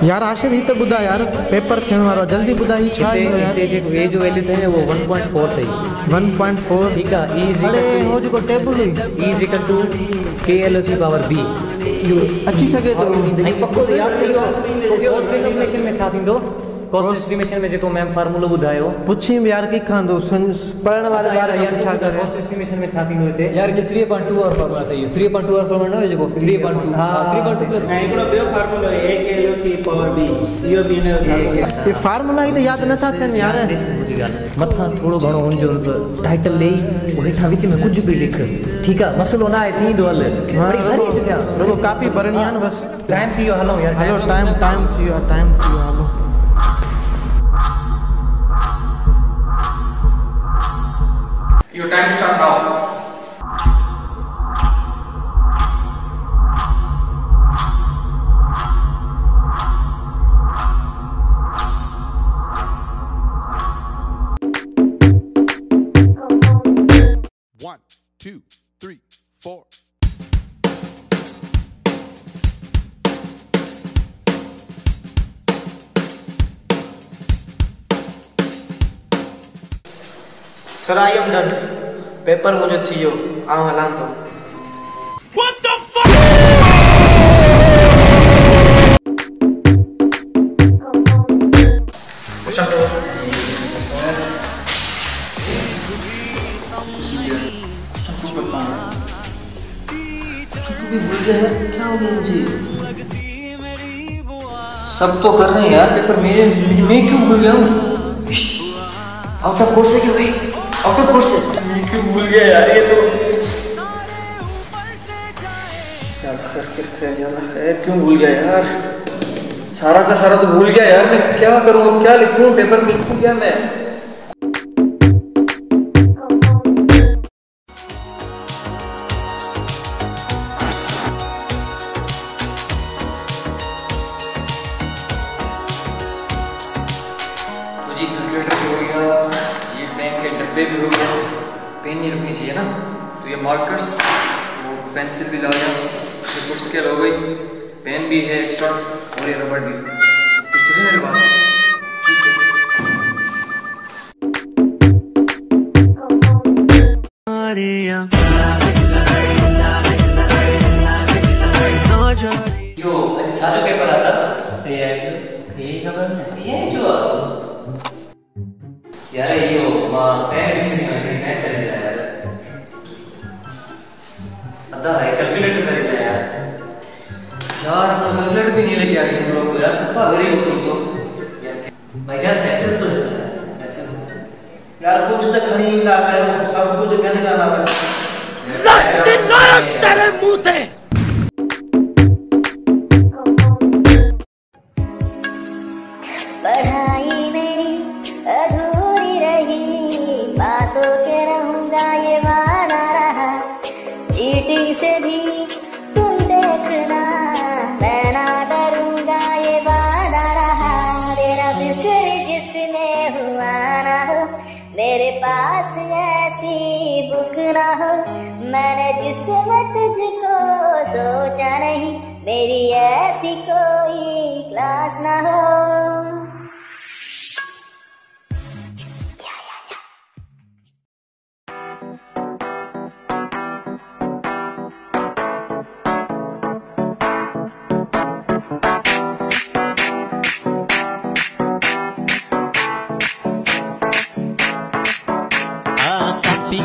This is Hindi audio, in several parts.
यार आशिर ही तो बुधा यार पेपर थियण वारो जल्दी बुधा ही छा यार ये जो वैल्यू थे वो 1.4 थी 1.4 ठीक है ई इज अरे हो जो टेबल हुई E is equal to KLOC power b अच्छी सके तो नहीं पक्को तो याद करियो तो कॉस्ट एस्टिमेशन में छा थींदो कॉस्ट एस्टिमेशन में जो मैम फार्मूला बुधायो पूछी यार की खांदो पढ़न वाले बारे यार छा करे कॉस्ट एस्टिमेशन में छा थींदो हिते यार ये 3.2 और फार्मूला था ये 3.2 और फार्मूला ना जो 3.2 हां 3.2 प्लस एकड़ो बियो फार्मूला है KLOC पावर b इयो भी ने ये फार्मूला ही तो याद न था थन यार मथा थोड़ो घणो हुनजो टाइटल ले हेठा विच में कुछ भी लिख ठीक है मसलो ना है थी दो हल बड़ी भरी अच जा रुको कॉपी भरनी है ना बस टाइम थियो हलो यार हेलो टाइम थियो hello Your time start now. One, two, three, four. Sir I am done paper मुझे थियो आऊं हलां तो What the fuck? क्या हो गया मुझे सब तो कर रहे हैं यार पेपर मेरे मैं क्यों भूल गया हूँ आउट ऑफ कोर्स है क्या भाई आउट ऑफ कोर्स है मैं क्यों भूल गया यार ये तो यार खैर क्यों भूल गया यार सारा का सारा तो भूल गया यार मैं क्या करूँ अब क्या लिखूँ पेपर में लिखूँ क्या मैं जी कैलकुलेटर भी हो गया ये पेन के डब्बे भी हो गए पेन नहीं रुकनी चाहिए ना तो ये मार्कर्स वो पेंसिल भी ला गया ये फुट स्केल हो गई पेन भी है एक्स्ट्रा और ये रबड़ भी सब कुछ तो है मेरे पास यो अच्छा जो पेपर आता ये खबर नहीं ये जो यार यो मां पेन इसमें मैं करे जाए यार अदा है कैलकुलेटर करे जाए यार हम कैलकुलेटर भी नहीं लेके आ गए हम लोग यार सफा गरीब हो तुम तो यार भाईजान पैसे तो पैसे यार कुछ तो खणी ना करो सब कुछ मैंने का ना रस्ते नरक तेरे मुंह थे पढ़ाई मेरी अधूरी रही पास होके रहूंगा ये वादा रहा चीटिंग से भी तुम देखना मैं ना डरूंगा ये वादा रहा तेरा फिक्र जिसमें हुआ ना हो मेरे पास ऐसी बुक ना हो मैंने जिसमें तुझको सोचा नहीं मेरी ऐसी कोई क्लास ना हो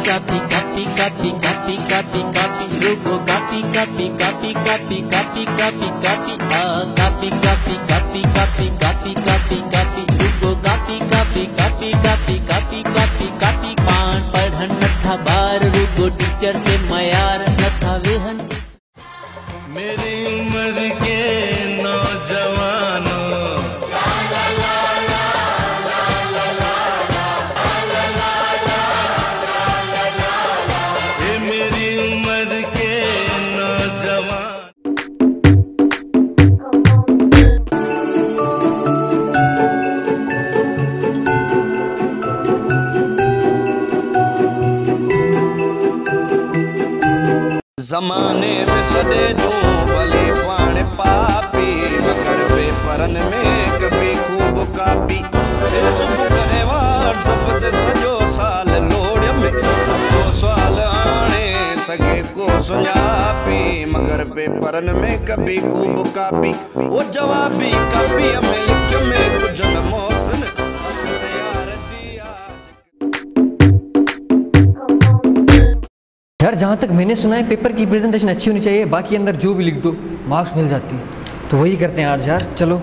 copy copy copy copy copy copy ruko copy copy copy copy copy copy copy copy copy copy copy copy copy copy ruko copy copy copy copy copy copy copy पान पढ़न नथा बार रुको टीचर के मयार नथा वेहन मेरी उम्र के नौजवानों ज़माने में सॾे तूं भले पाण पापी मगर पेपरनि सुञापी मगर पेपरन में कभी खूब कापी वो जवाबी कापी में लिख में कुछ न मौसन यार जहाँ तक मैंने सुना है पेपर की प्रेजेंटेशन अच्छी होनी चाहिए, बाकी अंदर जो भी लिख दो मार्क्स मिल जाती है। तो वही करते हैं आज यार, चलो।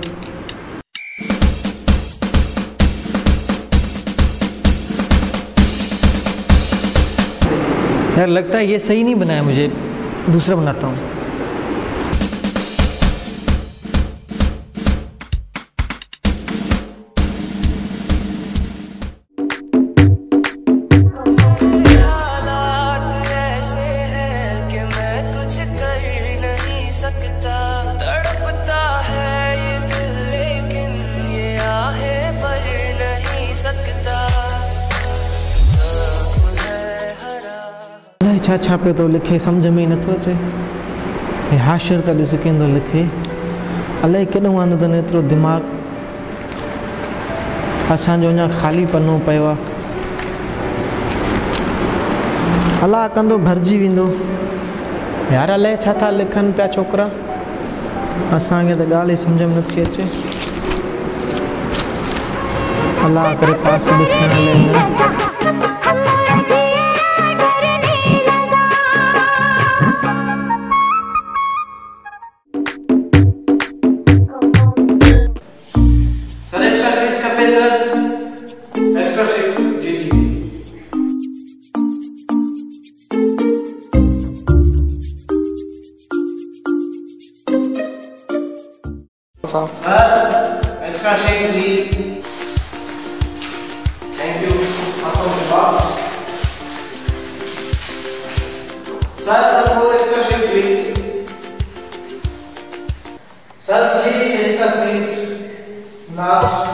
यार लगता है ये सही नहीं बनाया, मुझे दूसरा बनाता हूँ। तड़पता है ये दिल लेकिन ये आहें भर नहीं सकता। छा छा पे तो लिखे सम्झ में ही नथो अचे। हे हाशिर त ॾिस कंदो लिखे, अलाए केॾो आंदो अथनि एतिरो दिमाग़। असांजो अञा ख़ाली पनो पियो आहे, अलाह कंदो भरिजी वेंदो। यार अलाए छा था लिखनि पिया छोकिरा, असांखे त ॻाल्हि ई सम्झ में नथी अचे। अलाह करे पास बि थियण लाइ सर एक्स्ट्रा शीट खपे सर, एक्स्ट्रा शीट जी जी। Sir extra sheet please, thank you. आपको बॉक्स सर, और extra sheet please sir, please extra sheet last.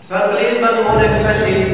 Sir, please one more extra sheet.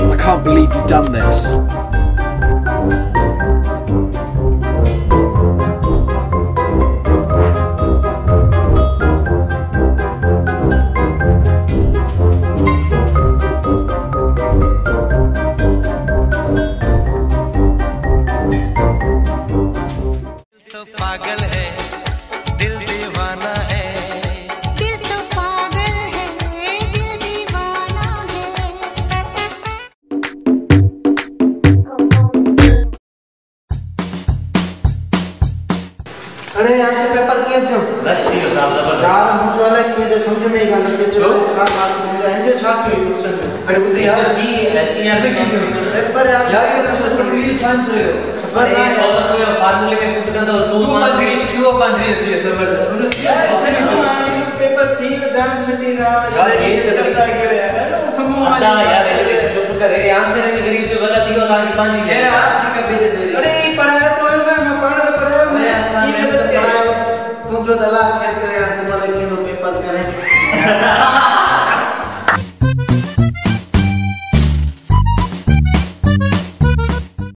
I can't believe you've done this. तो पागल है, दिल दीवाना है। दिल तो पागल है, दिल दीवाना है। अरे यहाँ से पेपर किए थे रश थी साहब जबरदस्त यार, मुझे वाला कि मुझे समझ में ही गाना के जो छाप मार मुझे एंजॉय छाप की क्वेश्चन में। अरे बुद्धि यार सी ऐसी यार पेपर यार ये क्वेश्चन पर क्लियर चांस रहे हो। खबर ना ये सॉल्व को फार्मूले में पुट कर दो 2.3 रहती है जबरदस्त। पेपर थी ध्यान छुट्टी रहा यार ये कैसा करे यार समूह आता यार ये चुप कर रे आंसर नहीं करी जो गलत थी वो कहां की पांच यार आप ठीक है भेज दे। अरे पढ़ाया तो मैं पढ़ा तो पढ़ा मैं आसान में पढ़ाया, तुम जो दलाल खेल करे यार, तुम्हारे के तो पेपर करे